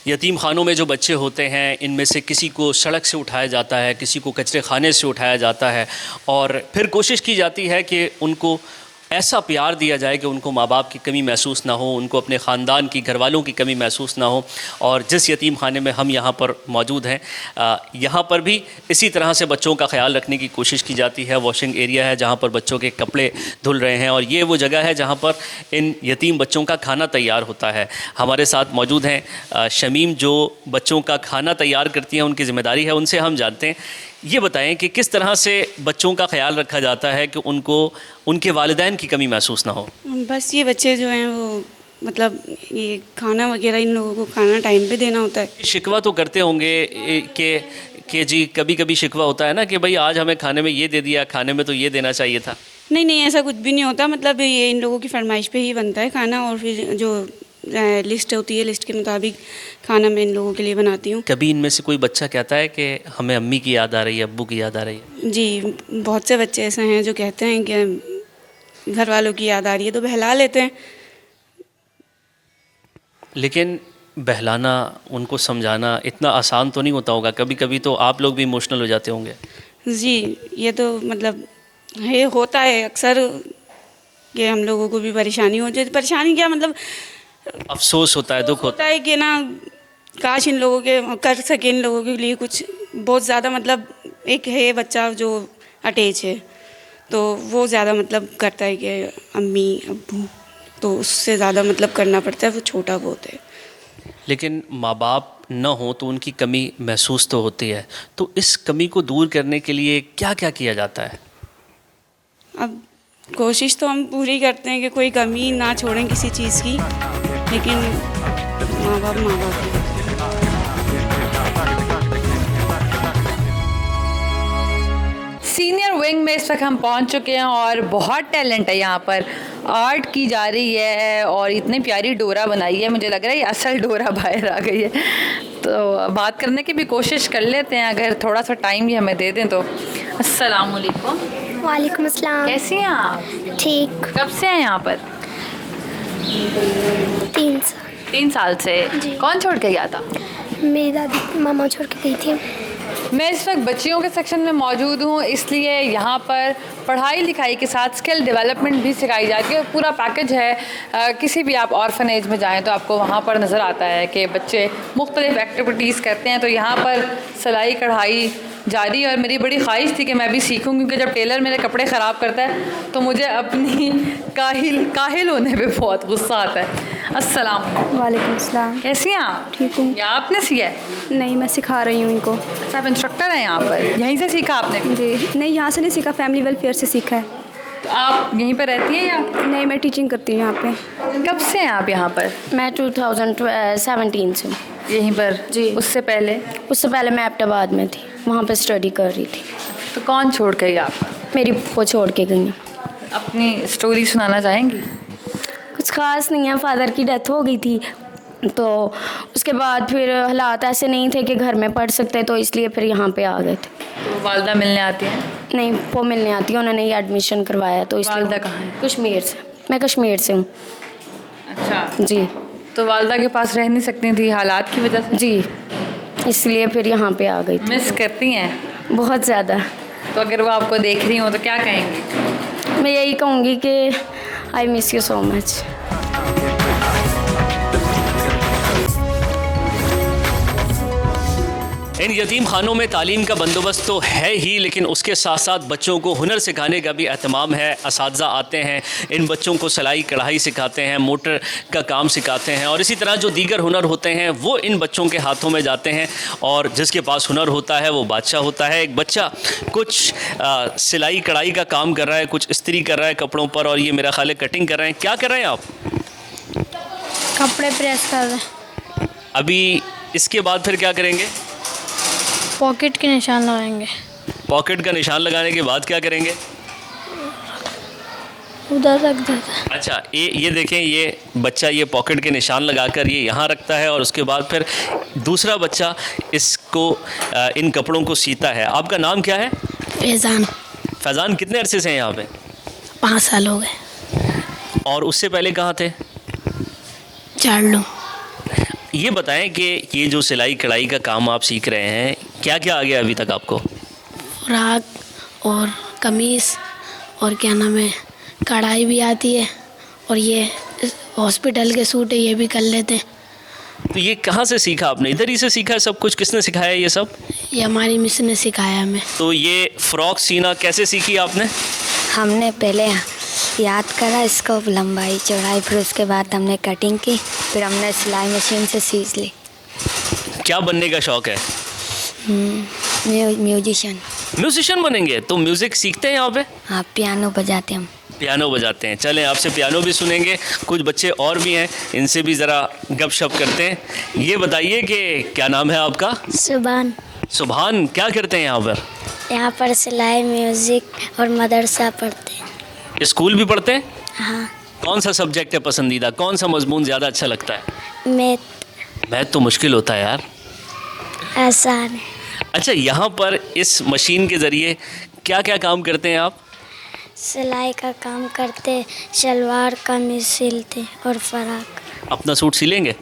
यतीम खानों में जो बच्चे होते हैं, इनमें से किसी को सड़क से उठाया जाता है, किसी को कचरे खाने से उठाया जाता है और फिर कोशिश की जाती है कि उनको ऐसा प्यार दिया जाए कि उनको माँ बाप की कमी महसूस ना हो, उनको अपने ख़ानदान की, घर वालों की कमी महसूस ना हो। और जिस यतीम खाने में हम यहाँ पर मौजूद हैं, यहाँ पर भी इसी तरह से बच्चों का ख्याल रखने की कोशिश की जाती है। वॉशिंग एरिया है जहाँ पर बच्चों के कपड़े धुल रहे हैं और ये वो जगह है जहाँ पर इन यतीम बच्चों का खाना तैयार होता है। हमारे साथ मौजूद हैं शमीम, जो बच्चों का खाना तैयार करती हैं, उनकी ज़िम्मेदारी है, उनसे हम जानते हैं। ये बताएं कि किस तरह से बच्चों का ख्याल रखा जाता है कि उनको उनके वालिदैन की कमी महसूस ना हो। बस ये बच्चे जो हैं वो मतलब ये खाना वगैरह इन लोगों को खाना टाइम पे देना होता है। शिकवा तो करते होंगे कि जी कभी कभी शिकवा होता है ना कि भाई आज हमें खाने में ये दे दिया, खाने में तो ये देना चाहिए था। नहीं नहीं, ऐसा कुछ भी नहीं होता। मतलब ये इन लोगों की फरमाइश पे ही बनता है खाना और फिर जो लिस्ट होती है, लिस्ट के मुताबिक खाना मैं इन लोगों के लिए बनाती हूँ। कभी इनमें से कोई बच्चा कहता है कि हमें अम्मी की याद आ रही है, अब्बू की याद आ रही है? जी, बहुत से बच्चे ऐसे हैं जो कहते हैं कि घर वालों की याद आ रही है, तो बहला लेते हैं। लेकिन बहलाना, उनको समझाना इतना आसान तो नहीं होता होगा। कभी कभी तो आप लोग भी इमोशनल हो जाते होंगे। जी, ये तो मतलब ये होता है अक्सर कि हम लोगों को भी परेशानी हो जाती। परेशानी क्या, मतलब अफसोस होता है, दुख होता है कि ना काश इन लोगों के कर सके, इन लोगों के लिए कुछ बहुत ज़्यादा। मतलब एक है बच्चा जो अटैच है तो वो ज़्यादा मतलब करता है कि अम्मी अब्बू, तो उससे ज़्यादा मतलब करना पड़ता है, वो छोटा बहुत है। लेकिन माँ बाप न हो तो उनकी कमी महसूस तो होती है। तो इस कमी को दूर करने के लिए क्या क्या किया जाता है? अब कोशिश तो हम पूरी करते हैं कि कोई कमी ना छोड़ें किसी चीज़ की, लेकिन माँ बाप हैं। सीनियर विंग में इस वक्त हम पहुंच चुके हैं और बहुत टैलेंट है यहाँ पर। आर्ट की जा रही है और इतनी प्यारी डोरा बनाई है, मुझे लग रहा है ये असल डोरा बाहर आ गई है। तो बात करने की भी कोशिश कर लेते हैं, अगर थोड़ा सा टाइम भी हमें दे दें तो। अस्सलाम वालेकुम। वालेकुम अस्सलाम। कैसी हैं आप? ठीक। कब से हैं यहाँ पर? 3 साल से। कौन छोड़ के गया था? मेरी दादी मामा छोड़ के गई थी। मैं इस वक्त बच्चियों के सेक्शन में मौजूद हूँ, इसलिए यहाँ पर पढ़ाई लिखाई के साथ स्किल डेवलपमेंट भी सिखाई जाती है। पूरा पैकेज है। किसी भी आप ऑर्फनेज में जाएं तो आपको वहाँ पर नज़र आता है कि बच्चे मुख्तलिफ एक्टिविटीज़ करते हैं। तो यहाँ पर सिलाई कढ़ाई जारी है और मेरी बड़ी ख्वाहिश थी कि मैं भी सीखूं, क्योंकि जब टेलर मेरे कपड़े ख़राब करता है तो मुझे अपनी काहिल होने पे बहुत गुस्सा आता है। अस्सलाम वालेकुम अस्सलाम। कैसी हैं आप? ठीक हूँ। या आपने सिया है? नहीं, मैं सिखा रही हूँ इनको। अच्छा, आप इंस्ट्रक्टर हैं यहाँ पर? यहीं से सीखा आपने? जी नहीं, यहाँ से नहीं सीखा, फैमिली वेलफेयर से सीखा है। तो आप यहीं पर रहती हैं या? नहीं, मैं टीचिंग करती हूँ यहाँ पे। कब से हैं आप यहाँ पर? मैं 2017 से हूँ यहीं पर? जी। उससे पहले मैं एबटाबाद में थी, वहाँ पे स्टडी कर रही थी। तो कौन छोड़ गई आप? मेरी वो छोड़ के गई हैं। अपनी स्टोरी सुनाना चाहेंगी? कुछ ख़ास नहीं है, फादर की डेथ हो गई थी तो उसके बाद फिर हालात ऐसे नहीं थे कि घर में पढ़ सकते, तो इसलिए फिर यहाँ पे आ गए थे। तो वालदा मिलने आती हैं? नहीं, वो मिलने आती है, उन्होंने ये एडमिशन करवाया तो इसलिए। वालदा कहाँ है? कश्मीर से। मैं कश्मीर से हूँ। अच्छा जी। तो वालदा के पास रह नहीं सकती थी हालात की वजह से? जी, इसलिए फिर यहाँ पे आ गई थी। मिस करती हैं? बहुत ज़्यादा। तो अगर वो आपको देख रही हो तो क्या कहेंगी? मैं यही कहूँगी कि I miss you so much. इन यतीम खानों में तालीम का बंदोबस्त तो है ही, लेकिन उसके साथ साथ बच्चों को हुनर सिखाने का भी एहतमाम है। असातिज़ा आते हैं, इन बच्चों को सिलाई कढ़ाई सिखाते हैं, मोटर का काम सिखाते हैं और इसी तरह जो दीगर हुनर होते हैं वो इन बच्चों के हाथों में जाते हैं। और जिसके पास हुनर होता है वो बादशाह होता है। एक बच्चा कुछ सिलाई कढ़ाई का काम कर रहा है, कुछ इस्त्री कर रहा है कपड़ों पर, और ये मेरा ख्याल है कटिंग कर रहे हैं। क्या कर रहे हैं आप? कपड़े प्रेस कर रहे हैं। अभी इसके बाद फिर क्या करेंगे? पॉकेट के निशान लगाएंगे। पॉकेट का निशान लगाने के बाद क्या करेंगे? उधर रख देता है। अच्छा, ये देखें, ये बच्चा ये पॉकेट के निशान लगाकर ये यहाँ रखता है और उसके बाद फिर दूसरा बच्चा इसको इन कपड़ों को सीता है। आपका नाम क्या है? फैज़ान। फैज़ान, कितने अरसे से हैं यहाँ पे? 5 साल हो गए। और उससे पहले कहाँ थे? झाड़ लो। ये बताएं कि ये जो सिलाई कढ़ाई का काम आप सीख रहे हैं, क्या क्या आ गया अभी तक आपको? फ्राक और कमीज़ और क्या नाम है, कढ़ाई भी आती है, और ये हॉस्पिटल के सूट है ये भी कर लेते हैं। तो ये कहाँ से सीखा आपने? इधर ही से सीखा है सब कुछ? किसने सिखाया ये सब? ये हमारी मिस ने सिखाया हमें। तो ये फ्रॉक सीना कैसे सीखी आपने? हमने पहले याद करा इसको लंबाई चौड़ाई, फिर उसके बाद हमने कटिंग की, फिर हमने सिलाई मशीन से सीख ली। क्या बनने का शौक़ है? म्यूजिशियन। म्यूजिशियन बनेंगे? तो म्यूज़िक सीखते हैं यहाँ पे? हाँ, पियानो बजाते हम। पियानो बजाते हैं। चलें आपसे पियानो भी सुनेंगे। कुछ बच्चे और भी हैं, इनसे भी ज़रा गपशप करते हैं। ये बताइए कि क्या नाम है आपका? सुभान। सुभान, क्या करते हैं यहाँ पर? यहाँ पर सिलाई, म्यूज़िक और मदरसा पढ़ते हैं। स्कूल भी पढ़ते हैं? हाँ। कौन सा सब्जेक्ट है पसंदीदा? कौन सा मजमून ज़्यादा अच्छा लगता है? मैथ। तो मुश्किल होता है यार। आसान है। अच्छा, यहाँ पर इस मशीन के ज़रिए क्या क्या काम करते हैं आप? सिलाई का काम करते, शलवार कमीज सिलते और फराक। अपना सूट सिलेंगे?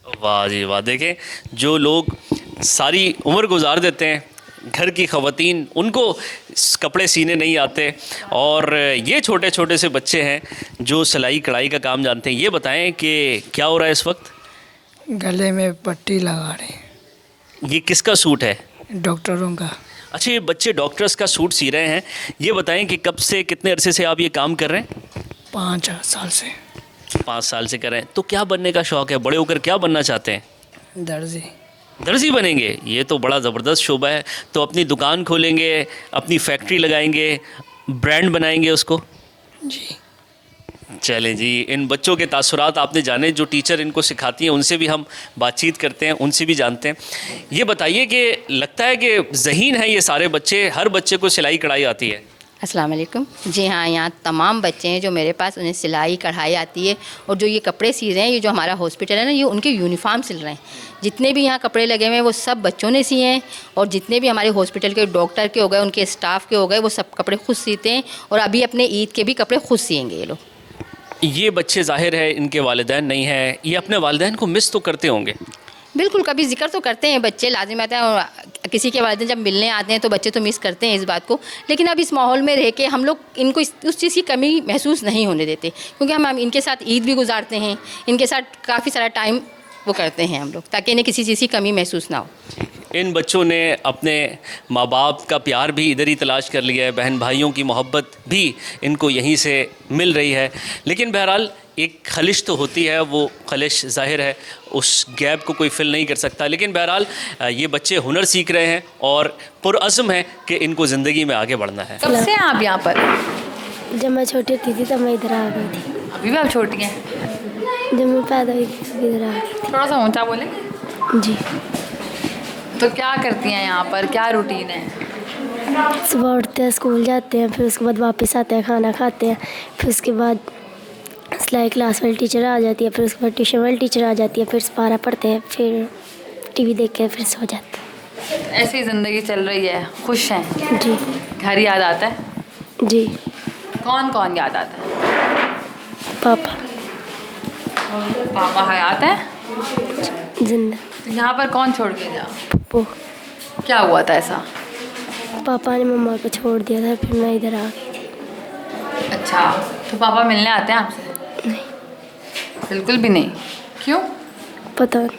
वाह जी वाह। देखें, जो लोग सारी उम्र गुजार देते हैं, घर की ख़वातीन, उनको कपड़े सीने नहीं आते, और ये छोटे छोटे से बच्चे हैं जो सिलाई कढ़ाई का काम जानते हैं। ये बताएं कि क्या हो रहा है इस वक्त? गले में पट्टी लगा रहे हैं। ये किसका सूट है? डॉक्टरों का। अच्छा, ये बच्चे डॉक्टर्स का सूट सी रहे हैं। ये बताएं कि कब से, कितने अरसे से आप ये काम कर रहे हैं? 5 साल से। 5 साल से कर रहे हैं। तो क्या बनने का शौक़ है? बड़े होकर क्या बनना चाहते हैं? दर्जी। दर्जी बनेंगे? ये तो बड़ा ज़बरदस्त शोबा है। तो अपनी दुकान खोलेंगे, अपनी फैक्ट्री लगाएंगे, ब्रांड बनाएंगे उसको? जी। चलें जी, इन बच्चों के तासुरात आपने जाने, जो टीचर इनको सिखाती हैं उनसे भी हम बातचीत करते हैं, उनसे भी जानते हैं। ये बताइए कि लगता है कि ज़हीन है ये सारे बच्चे, हर बच्चे को सिलाई कढ़ाई आती है? अस्सलाम वालेकुम। जी हाँ, यहाँ तमाम बच्चे हैं जो मेरे पास, उन्हें सिलाई कढ़ाई आती है, और जो ये कपड़े सी रहे हैं, ये जो हमारा हॉस्पिटल है ना, ये उनके यूनिफॉर्म सिल रहे हैं। जितने भी यहाँ कपड़े लगे हुए हैं वो सब बच्चों ने सिए हैं, और जितने भी हमारे हॉस्पिटल के डॉक्टर के हो गए, उनके स्टाफ के हो गए, वो सब कपड़े खुद सीते हैं, और अभी अपने ईद के भी कपड़े खुद सिएंगे ये लोग। ये बच्चे ज़ाहिर है इनके वालिदैन नहीं हैं, ये अपने वालिदैन को मिस तो करते होंगे? बिल्कुल, कभी जिक्र तो करते हैं बच्चे, लाजिम आता है, और किसी के वालिदैन जब मिलने आते हैं तो बच्चे तो मिस करते हैं इस बात को। लेकिन अब इस माहौल में रह के हम लोग इनको उस चीज़ की कमी महसूस नहीं होने देते, क्योंकि हम इनके साथ ईद भी गुजारते हैं, इनके साथ काफ़ी सारा टाइम वो करते हैं हम लोग, ताकि इन्हें किसी चीज़ की कमी महसूस ना हो। इन बच्चों ने अपने माँ बाप का प्यार भी इधर ही तलाश कर लिया है, बहन भाइयों की मोहब्बत भी इनको यहीं से मिल रही है। लेकिन बहरहाल एक खलिश तो होती है, वो खलिश ज़ाहिर है उस गैप को कोई फिल नहीं कर सकता। लेकिन बहरहाल ये बच्चे हुनर सीख रहे हैं और पुरअज़्म है कि इनको ज़िंदगी में आगे बढ़ना है। कब से हैं आप यहाँ पर? जब मैं छोटी थी तब मैं इधर आ गई थी। अभी भी आप छोटी हैं? जब मैं पैदा हुई थी तब इधर आ गई थी। थोड़ा सा ऊँचा बोलें। जी। तो क्या करती हैं यहाँ पर, क्या रूटीन है? सुबह उठते हैं, स्कूल जाते हैं, फिर उसके बाद वापस आते हैं, खाना खाते हैं, फिर उसके बाद सिलाई क्लास वाली टीचर आ जाती है, फिर उसके बाद ट्यूशन वाली टीचर आ जाती है, फिर पारा पढ़ते हैं, फिर टीवी देख के फिर सो जाते हैं। ऐसी ज़िंदगी चल रही है, खुश हैं? जी। घर याद आता है? जी। कौन कौन याद आता है? पापा। पापा हयात हैं? जिंदा। तो यहाँ पर कौन छोड़ के गया? पप्पू। क्या हुआ था ऐसा? पापा ने मम्मा को छोड़ दिया था, फिर मैं इधर आ गई थी। अच्छा, तो पापा मिलने आते हैं आपसे? नहीं। बिल्कुल भी नहीं? क्यों? पता नहीं।